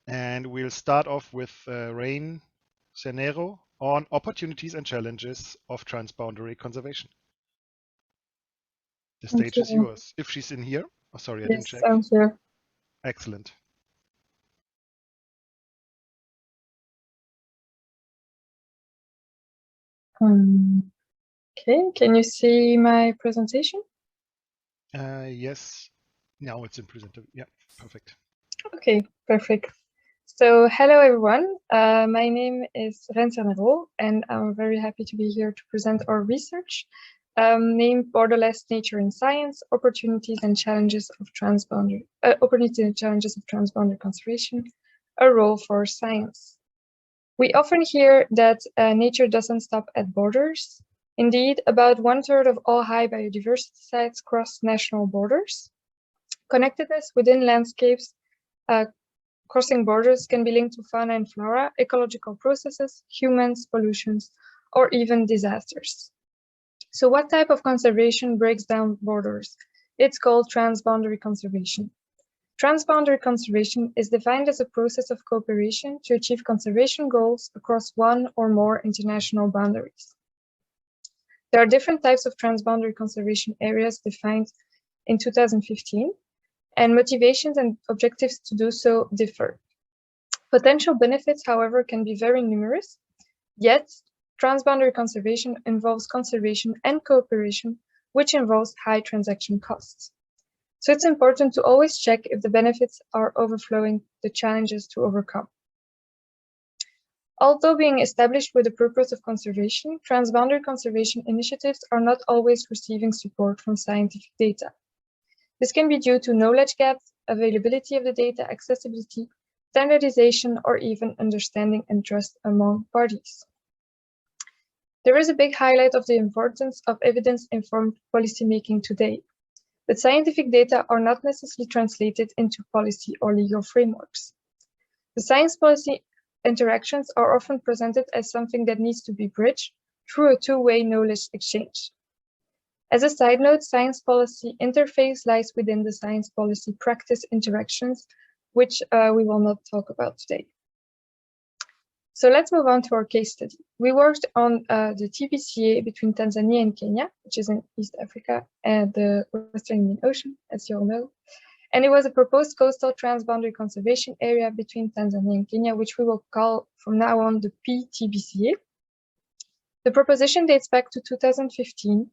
And we'll start off with Reine Cernero on opportunities and challenges of transboundary conservation. The stage is yours. If she's in here. Oh, sorry, I didn't check. I'm here. Excellent. Okay, can you see my presentation? Yes, now it's in presenter. Yeah, perfect. Okay, perfect. So hello everyone, my name is Reine Cernero and I'm very happy to be here to present our research named Borderless Nature in Science, Opportunities and Challenges of Transboundary Conservation, a role for science. We often hear that nature doesn't stop at borders. Indeed, about 1/3 of all high biodiversity sites cross national borders. Connectedness within landscapes crossing borders can be linked to fauna and flora, ecological processes, humans, pollutions, or even disasters. So what type of conservation breaks down borders? It's called transboundary conservation. Transboundary conservation is defined as a process of cooperation to achieve conservation goals across one or more international boundaries. There are different types of transboundary conservation areas defined in 2015, and motivations and objectives to do so differ. Potential benefits, however, can be very numerous, yet transboundary conservation involves conservation and cooperation, which involves high transaction costs. So it's important to always check if the benefits are overflowing the challenges to overcome. Although being established with the purpose of conservation, transboundary conservation initiatives are not always receiving support from scientific data. This can be due to knowledge gaps, availability of the data, accessibility, standardization, or even understanding and trust among parties. There is a big highlight of the importance of evidence-informed policymaking today, but scientific data are not necessarily translated into policy or legal frameworks. The science-policy interactions are often presented as something that needs to be bridged through a two-way knowledge exchange. As a side note, science policy interface lies within the science policy practice interactions, which we will not talk about today. So let's move on to our case study. We worked on the TBCA between Tanzania and Kenya, which is in East Africa and the Western Indian Ocean, as you all know. And it was a proposed coastal transboundary conservation area between Tanzania and Kenya, which we will call from now on the PTBCA. The proposition dates back to 2015,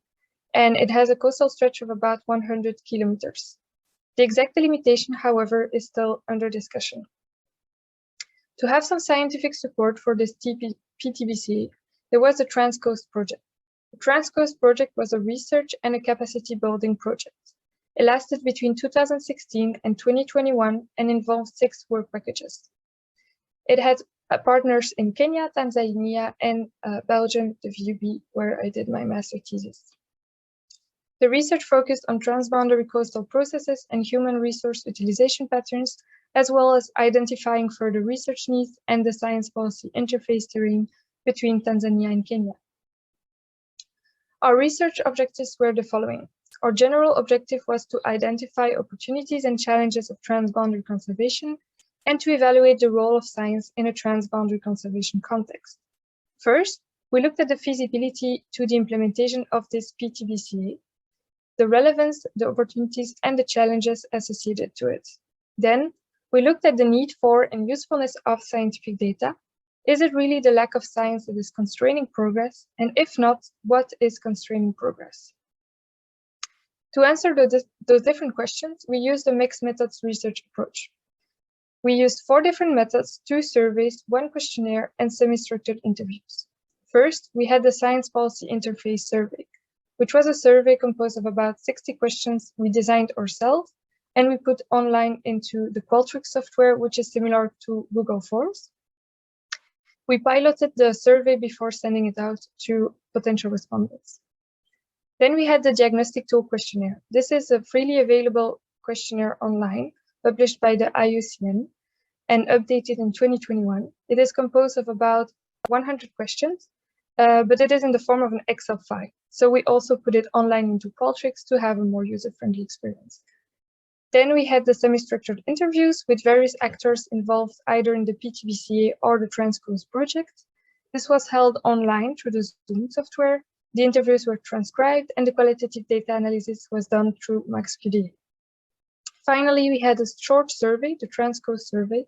and it has a coastal stretch of about 100 kilometers. The exact delimitation, however, is still under discussion. To have some scientific support for this PTBCA, there was the Transcoast project. The Transcoast project was a research and a capacity building project. It lasted between 2016 and 2021 and involved 6 work packages. It had partners in Kenya, Tanzania, and Belgium, the VUB, where I did my master thesis. The research focused on transboundary coastal processes and human resource utilization patterns, as well as identifying further research needs and the science policy interface terrain between Tanzania and Kenya. Our research objectives were the following. Our general objective was to identify opportunities and challenges of transboundary conservation and to evaluate the role of science in a transboundary conservation context. First, we looked at the feasibility to the implementation of this PTBCA, the relevance, the opportunities, and the challenges associated to it. Then, we looked at the need for and usefulness of scientific data. Is it really the lack of science that is constraining progress? And if not, what is constraining progress? To answer those different questions, we used a mixed methods research approach. We used 4 different methods, 2 surveys, 1 questionnaire, and semi-structured interviews. First, we had the Science Policy Interface Survey, which was a survey composed of about 60 questions we designed ourselves, and we put online into the Qualtrics software, which is similar to Google Forms. We piloted the survey before sending it out to potential respondents. Then we had the Diagnostic Tool Questionnaire. This is a freely available questionnaire online, published by the IUCN and updated in 2021. It is composed of about 100 questions, but it is in the form of an Excel file. So we also put it online into Qualtrics to have a more user-friendly experience. Then we had the semi-structured interviews with various actors involved either in the PTBCA or the Transcoast project. This was held online through the Zoom software. The interviews were transcribed and the qualitative data analysis was done through MaxQDA. Finally, we had a short survey, the Transcoast survey,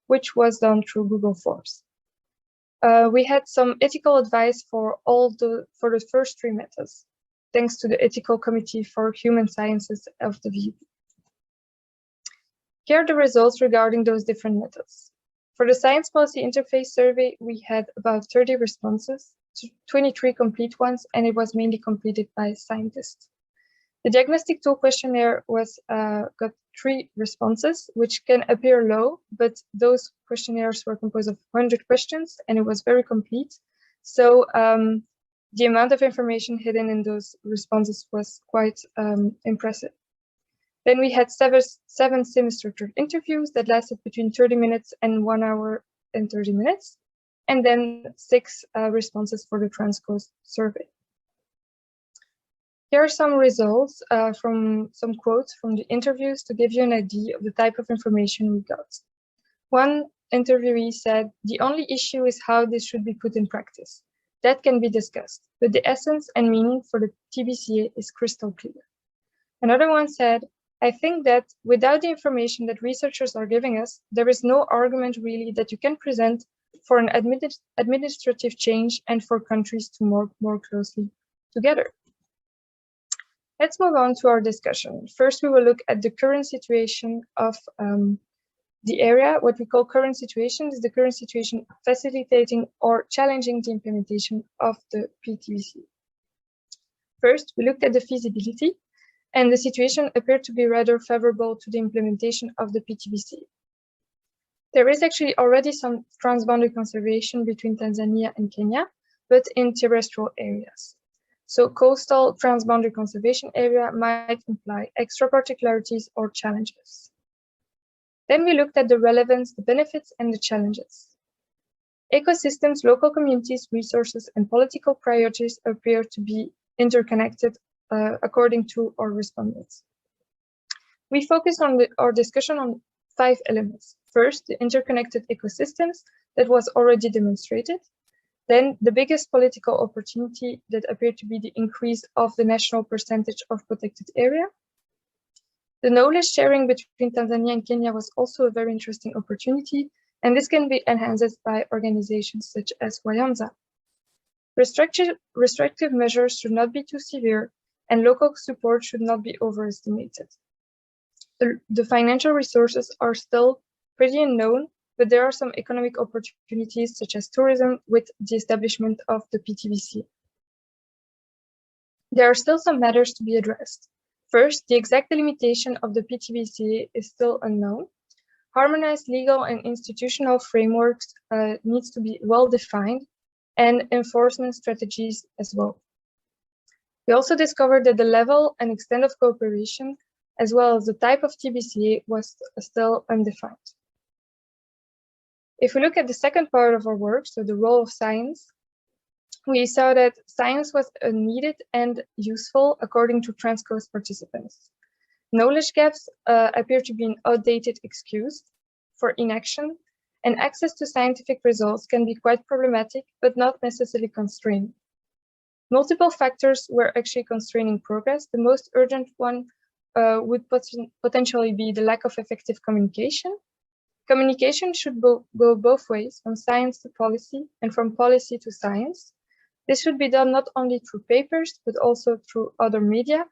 which was done through Google Forms. We had some ethical advice for the first 3 methods, thanks to the Ethical Committee for Human Sciences of the VUB. Here are the results regarding those different methods. For the Science Policy Interface Survey, we had about 30 responses, 23 complete ones, and it was mainly completed by scientists. The Diagnostic Tool Questionnaire got 3 responses, which can appear low, but those questionnaires were composed of 100 questions, and it was very complete. So the amount of information hidden in those responses was quite impressive. Then we had 7 semi-structured interviews that lasted between 30 minutes and 1 hour and 30 minutes, and then 6 responses for the Transcoast survey. Here are some results from some quotes from the interviews to give you an idea of the type of information we got. One interviewee said, "The only issue is how this should be put in practice. That can be discussed, but the essence and meaning for the TBCA is crystal clear." Another one said, "I think that without the information that researchers are giving us, there is no argument really that you can present for an administrative change and for countries to work more closely together." Let's move on to our discussion. First, we will look at the current situation of the area. What we call current situation is the current situation facilitating or challenging the implementation of the PTBC. First, we looked at the feasibility, and the situation appeared to be rather favorable to the implementation of the PTBC. There is actually already some transboundary conservation between Tanzania and Kenya, but in terrestrial areas. So coastal transboundary conservation area might imply extra particularities or challenges. Then we looked at the relevance, the benefits, and the challenges. Ecosystems, local communities, resources, and political priorities appear to be interconnected according to our respondents. We focused on our discussion on 5 elements. First, the interconnected ecosystems that was already demonstrated. Then the biggest political opportunity that appeared to be the increase of the national percentage of protected area. The knowledge sharing between Tanzania and Kenya was also a very interesting opportunity, and this can be enhanced by organizations such as WIOGEN. Restrictive measures should not be too severe, and local support should not be overestimated. The financial resources are still pretty unknown, but there are some economic opportunities such as tourism with the establishment of the PTBC. There are still some matters to be addressed. First, the exact delimitation of the PTBC is still unknown. Harmonized legal and institutional frameworks needs to be well defined, and enforcement strategies as well. We also discovered that the level and extent of cooperation, as well as the type of TBCA, was still undefined. If we look at the second part of our work, so the role of science, we saw that science was needed and useful according to Transcoast participants. Knowledge gaps appear to be an outdated excuse for inaction, and access to scientific results can be quite problematic, but not necessarily constraining. Multiple factors were actually constraining progress. The most urgent one would potentially be the lack of effective communication. Communication should go both ways, from science to policy and from policy to science. This should be done not only through papers, but also through other media.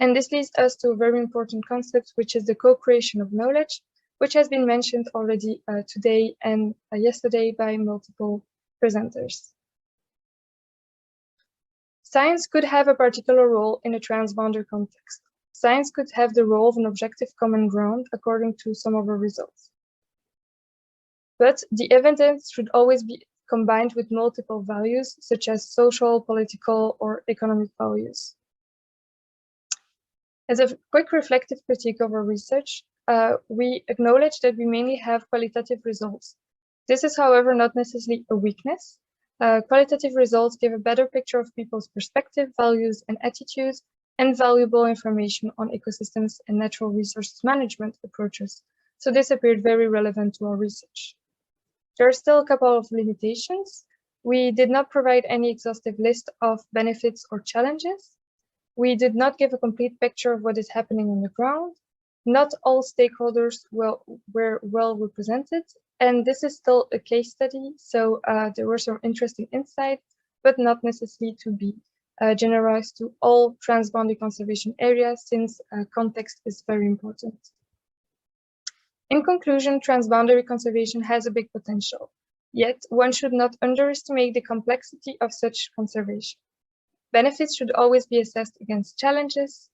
And this leads us to a very important concept, which is the co-creation of knowledge, which has been mentioned already today and yesterday by multiple presenters. Science could have a particular role in a transboundary context. Science could have the role of an objective common ground according to some of our results. But the evidence should always be combined with multiple values, such as social, political, or economic values. As a quick reflective critique of our research, we acknowledge that we mainly have qualitative results. This is, however, not necessarily a weakness. Qualitative results give a better picture of people's perspective, values, and attitudes, and valuable information on ecosystems and natural resources management approaches. So this appeared very relevant to our research. There are still a couple of limitations. We did not provide any exhaustive list of benefits or challenges. We did not give a complete picture of what is happening on the ground. Not all stakeholders were well represented, and this is still a case study, so there were some interesting insights, but not necessarily to be generalized to all transboundary conservation areas, since context is very important. In conclusion, transboundary conservation has a big potential, yet one should not underestimate the complexity of such conservation. Benefits should always be assessed against challenges,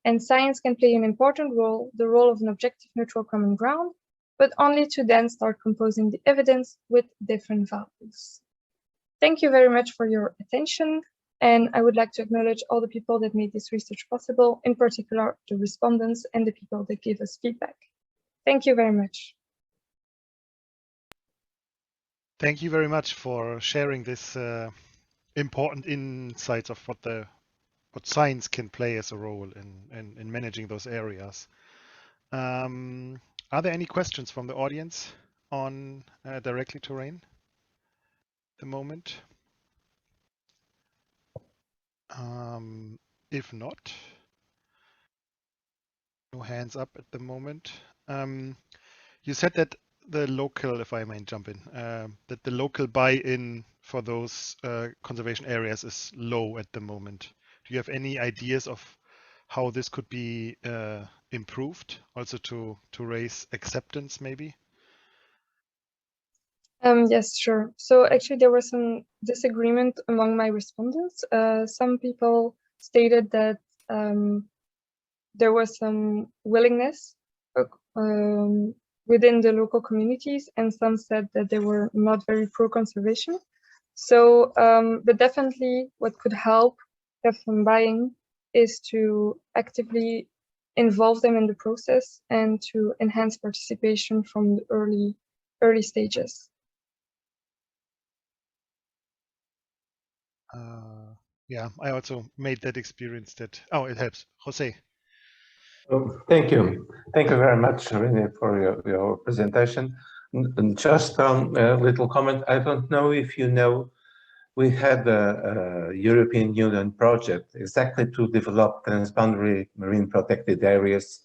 and science can play an important role, the role of an objective neutral common ground, but only to then start composing the evidence with different values. Thank you very much for your attention, and I would like to acknowledge all the people that made this research possible, in particular the respondents and the people that gave us feedback. Thank you very much. Thank you very much for sharing this important insights of what science can play as a role in managing those areas. Are there any questions from the audience on directly to Reine at the moment? If not, no hands up at the moment. You said that the local, if I may jump in, that the local buy-in for those conservation areas is low at the moment. Do you have any ideas of how this could be improved, also to raise acceptance, maybe? Yes, sure. So actually there was some disagreement among my respondents. Some people stated that there was some willingness within the local communities, and some said that they were not very pro-conservation. So, but definitely what could help have some buying is to actively involve them in the process and to enhance participation from the early stages. Yeah, I also made that experience that, oh, it helps. Jose. Oh, thank you. Thank you very much, Reine, for your presentation. And just a little comment. I don't know if you know, we had a European Union project exactly to develop transboundary marine protected areas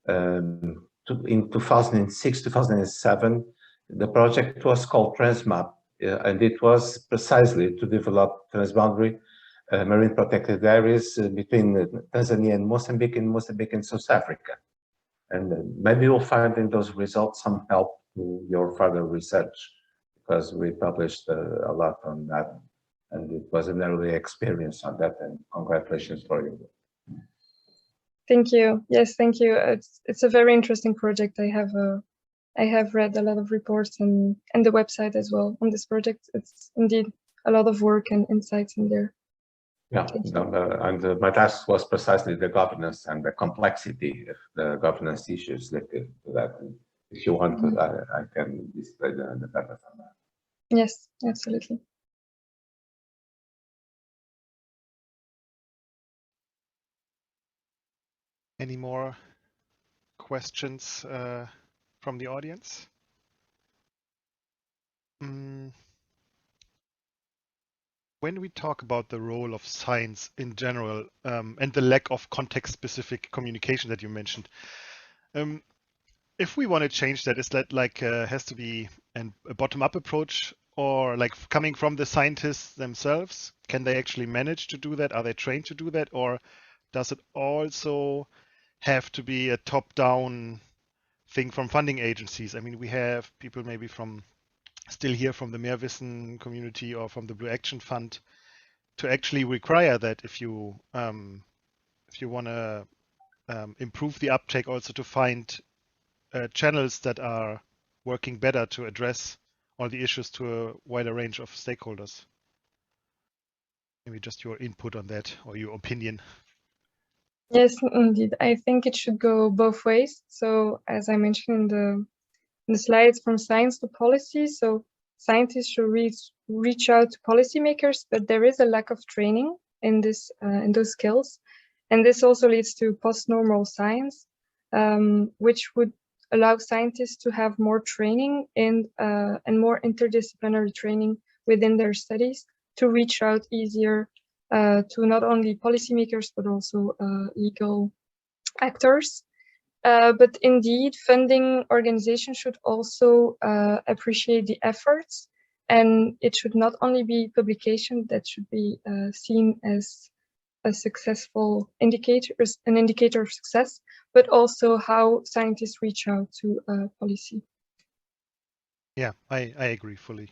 in 2006, 2007. The project was called Transmap, and it was precisely to develop transboundary marine protected areas between Tanzania and Mozambique and South Africa. And maybe you'll find in those results some help to your further research, because we published a lot on that, and it was an early experience on that, and congratulations for you. Thank you. Yes, thank you. It's a very interesting project. I have read a lot of reports and the website as well on this project. It's indeed a lot of work and insights in there. Yeah, and my task was precisely the governance and the complexity of the governance issues that if you want, I can display the data on that. Yes, absolutely. Any more questions from the audience? When we talk about the role of science in general and the lack of context-specific communication that you mentioned, if we want to change that, is that like has to be a bottom-up approach, or like coming from the scientists themselves? Can they actually manage to do that? Are they trained to do that? Or does it also have to be a top-down thing from funding agencies? I mean, we have people maybe still here from the Meerwissen community or from the Blue Action Fund to actually require that if you want to improve the uptake, also to find channels that are working better to address all the issues to a wider range of stakeholders. Maybe just your input on that or your opinion. Yes, indeed. I think it should go both ways. So as I mentioned in the slides, from science to policy, so scientists should reach out to policymakers, but there is a lack of training in those skills. And this also leads to post-normal science, which would allow scientists to have more training and more interdisciplinary training within their studies to reach out easier to not only policymakers, but also legal actors. But indeed, funding organizations should also appreciate the efforts, and it should not only be publication that should be seen as a successful indicator, an indicator of success, but also how scientists reach out to policy. Yeah, I agree fully.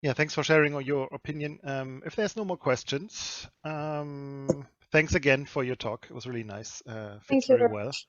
Yeah, thanks for sharing your opinion. If there's no more questions, thanks again for your talk. It was really nice. Fits Thank you very very well. much.